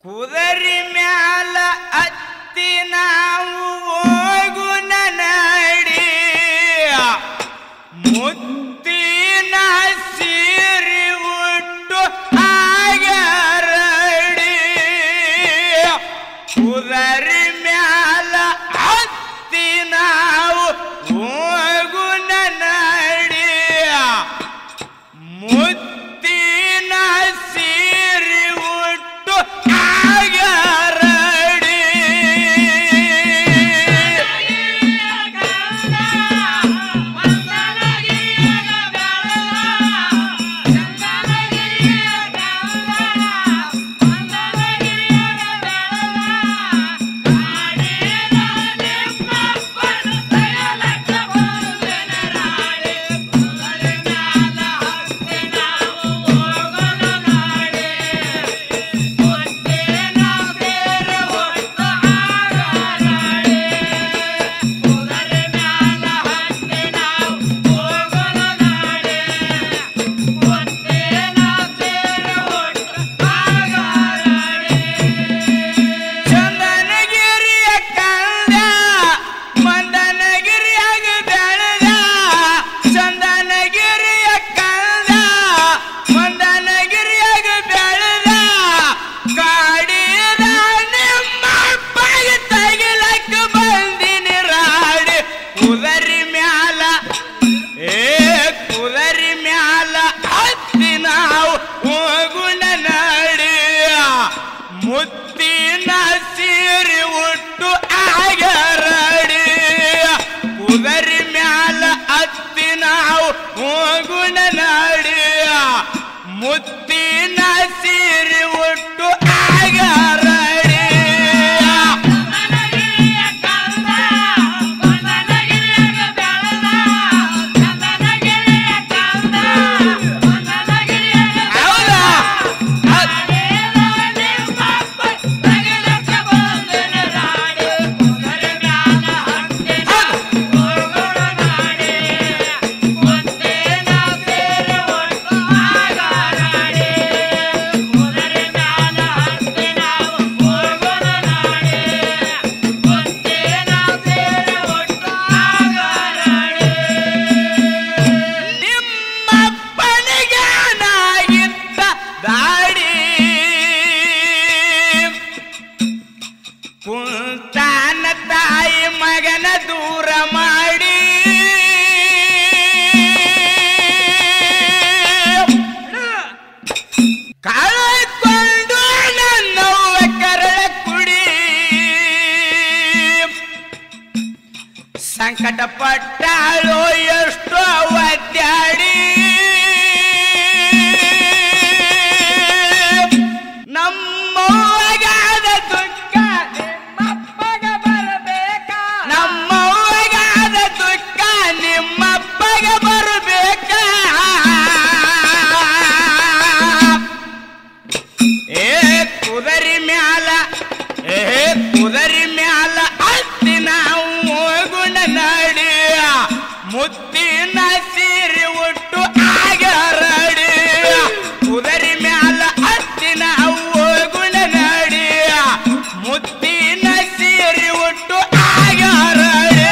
ಕುದರಿ ಮ್ಯಾಲ ಅತ್ತಿ ನಾವು ಹೋಗುನ ನಡಿ ಮುತ್ತಿನ ಸೀರಿ ಉಟ್ಟು ಆಗರಡಿ ಕುದರಿ ಮ್ಯಾಲ ಅತ್ತಿ ನಾವು ಹೋಗುನ ನಡಿ ಮುತ್ತಿನ ಸೀರಿ ಉಟ್ಟು ಆಗರಡಿ ಮುತ್ತಿನ ಸೀರಿ ಉಟ್ಟು ಆಗರಡಿ ಕುದರಿ ಮ್ಯಾಲ ಹತ್ತಿ ನಾವು ಹೋಗುಣ ನಡಿ ಮುತ್ತಿನ ಸೀರಿ ಉಟ್ಟು ಆಗರಡಿ ಕುಂತಾನ ತಾಯಿ ಮಗನ ದೂರ ಮಾಡಿ ಕಳ್ಕೊಂಡು ನನ್ನವ್ವ ಕರಳ ಕುಡಿ ಸಂಕಟ ಪಟ್ಟಾಳು ಎಷ್ಟೋ ಒದ್ದಾಡಿ ನಮ್ಮವ್ವಗಾದ ದುಃಖ ನಮ್ಮವ್ವಗಾದ ದುಃಖ ನಿಮ್ಮಪ್ಪಗ ಬರಬೇಕ ಕುದರಿ ಮ್ಯಾಲ ಕುದರಿ ಮ್ಯಾಲ ಹತ್ತಿ ನಾವು ಹೋಗುಣ ನಡಿ ಮುತ್ತಿನ ಸೀರಿ ಉಟ್ಟು ಆಗರಡಿ ಕುದರಿ ಮ್ಯಾಲ ಹತ್ತಿ ನಾವು ಹೋಗುಣ ನಡಿ ಮುತ್ತಿನ ಸೀರಿ ಉಟ್ಟು ಆಗರಡಿ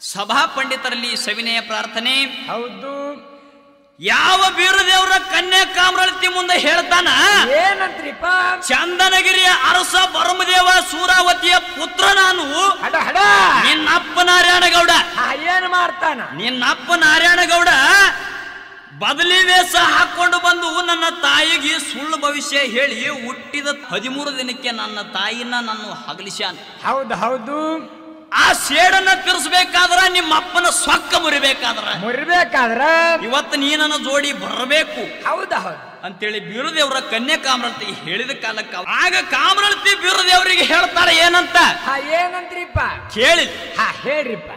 ಸಭಾ ಪಂಡಿತರಲ್ಲಿ ಸವಿನಯ ಪ್ರಾರ್ಥನೆ. ಹೌದು. ಯಾವ ಬೀರದೇವರ ಕನ್ಯಾ ಕಾಮರಳತಿ ಮುಂದೆ ಹೇಳ್ತಾನ, ಏನಂತ್ರಿಪ್ಪ? ಚಂದನಗಿರಿಯ ಅರಸ ಬರಮದೇವ ಸೂರಾವತಿಯ ಪುತ್ರ ನಾನು. ನಿನ್ನಪ್ಪ ನಾರಾಯಣಗೌಡ ಏನು ಮಾಡ್ತಾನ? ನಿನ್ನಪ್ಪ ನಾರಾಯಣಗೌಡ ಬದಲಿ ವೇಷ ಹಾಕೊಂಡು ಬಂದು ನನ್ನ ತಾಯಿಗೆ ಸುಳ್ಳು ಭವಿಷ್ಯ ಹೇಳಿ ಹುಟ್ಟಿದ 13 ದಿನಕ್ಕೆ ನನ್ನ ತಾಯಿನ ನಾನು ಹಗಲಿಸ್ಯಾನ. ಹೌದು ಹೌದು. ಆ ಸೇಡನ್ನ ತಿರ್ಸ್ಬೇಕಾದ್ರ ನಿಮ್ಮ ಅಪ್ಪನ ಸೊಕ್ಕ ಮುರಿಬೇಕಾದ್ರ ಇವತ್ತು ನೀ ನನ್ನ ಜೋಡಿ ಬರಬೇಕು. ಹೌದಾ ಹೌದು ಅಂತೇಳಿ ಬೀರದೇವ್ರ ಕನ್ಯಾ ಕಾಮರಳ್ತಿಗೆ ಹೇಳಿದ ಕಾಲಕ್ಕ ಆಗ ಕಾಮರಳ್ತಿ ಬೀರದೇವ್ರಿಗೆ ಹೇಳ್ತಾರೆ ಏನಂತ. ಏನಂತ್ರಿಪ್ಪ ಕೇಳಿ. ಹೇಳ್ರಿಪ್ಪ.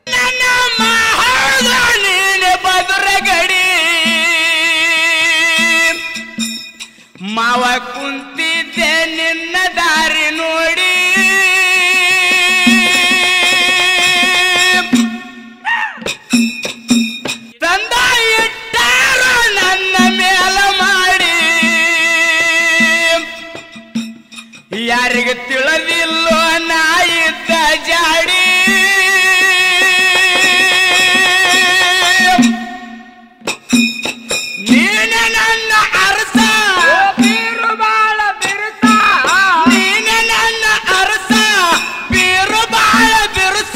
ನನ್ನ ಮಹದ ನೀನೆ ಬದುರಗಡಿ ಮಾವ ಕುಂತಿದ್ದೆ ನಿನ್ನ ದಾರಿ ನೋಡಿ ತಂದ ಇಟ್ಟಾರ ನನ್ನ ಮೇಲ ಮಾಡಿ ಯಾರಿಗೆ ತಿಳಿದಿಲ್ಲೋ ನಾ ಇದ್ದ ಜಾಡಿ ನೀನೆ ನನ್ನ ಅರಸ ಬೀರು ಬಾಳ ಬಿರುಸ ನೀನೆ ನನ್ನ ಅರಸ ಬೀರು ಬಾಳ ಬಿರುಸ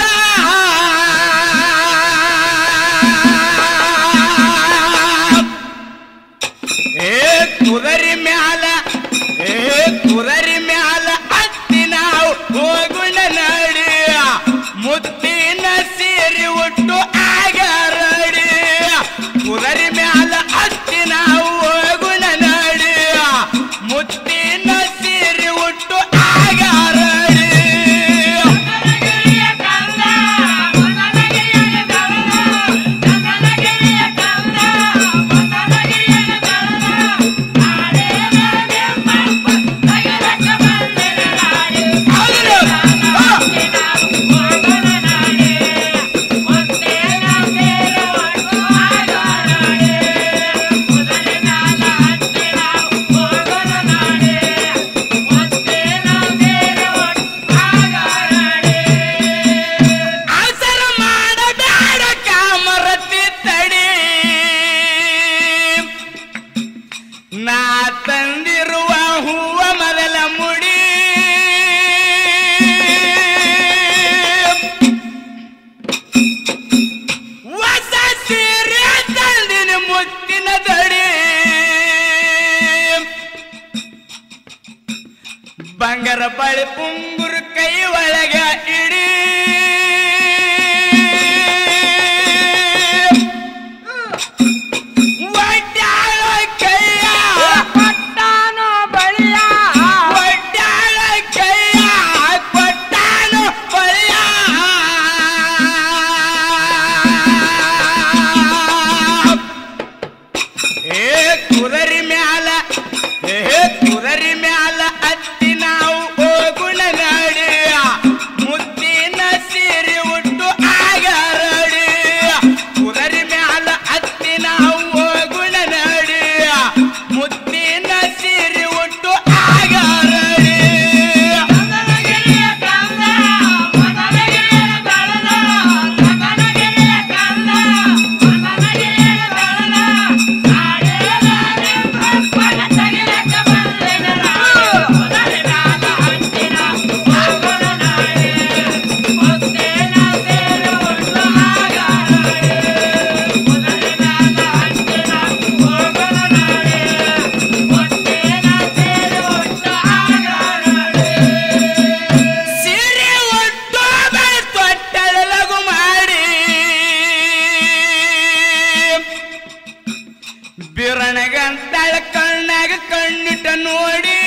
ಕುದರಿ ಮ್ಯಾಲ ಕುದರಿ ಮ್ಯಾಲ ಹತ್ತಿ ನಾವು ಹೋಗುಣ ನಡಿ ಮುತ್ತಿನ ಸೀರಿ ಉಟ್ಟು ಆಗರಡಿ ಕುದರಿ ಮ್ಯಾಲ ಹತ್ತಿ ನಾವು ಹೋಗುಣ ನಡಿ ಮುತ್ತಿನ ಸೀರಿ ಉಟ್ಟು ಆಗರಡಿ ನಾ ತಂದಿರುವ ಹೂವ ಮೊದಲ ಮುಡಿ ಹೊಸ ಸೀರೆ ತಂದಿನ ಮುತ್ತಿನ ದಡಿ ಬಂಗಾರ ಬಳಿ ಪುಂಗುರು ಕೈ ಒಳಗ ಇಡಿ ಕುದರಿ ಮ್ಯಾಲ ಕುದರಿ ಮ್ಯಾಲ ಹತ್ತಿ ನಾವು ಹೋಗುಣ ನಡಿ ಮುತ್ತಿನ ಸೀರೆ ಉಟ್ಟು ಆಗರಡಿ ಕುದರಿ ಮ್ಯಾಲ ಹತ್ತಿ ನಾವು ಹೋಗುಣ ನಡಿ ಮುತ್ತಿನ ಸೀರೆ ಉಟ್ಟು ಆಗರಡಿ ಬಿರಣಗಂತಳ ಕಣ್ಣಾಗ ಕಣ್ಣಿಟ್ಟ ನೋಡಿ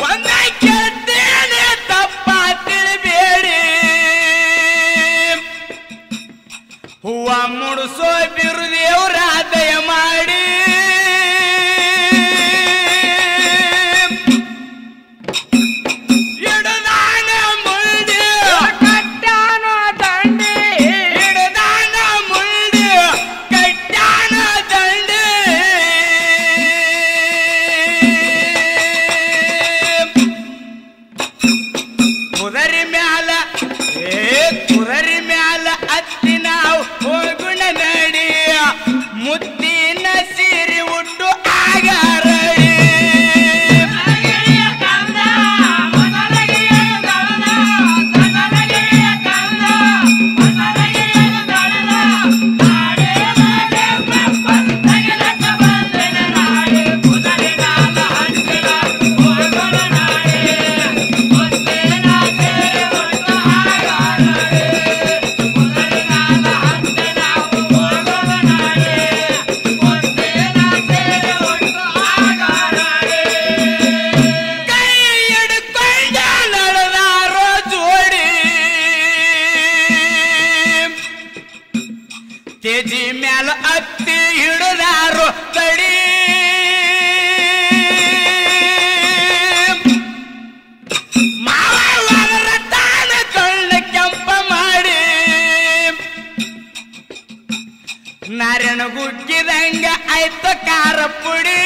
ಒಂದ ಕೇಳ್ತೇನೆ ತಪ್ಪ ತಿಳಿಬೇಡಿ ಹೂವ ಮುಡಿಸೋ ಬಿರುದೇವ್ರ ದಯ ಮಾಡಿ ಕುದರಿ ಮ್ಯಾಲ ಕುದರಿ ಮ್ಯಾಲ ಹತ್ತಿ ನಾವು ಹೋಗುಣ ನಡಿ ಮುತ್ತಿನ ಸೀರೆ ತೇಜಿ ಮ್ಯಾಲ ಹತ್ತಿ ಹಿಡಿದಾರು ತಡಿ ಮಾವರ ತಾನ ಕಳ್ಳ ಕೆಂಪ ಮಾಡಿ ನಾರಾಯಣ ಗುಗ್ಗಿದಂಗ ಆಯ್ತು ಖಾರ ಪುಡಿ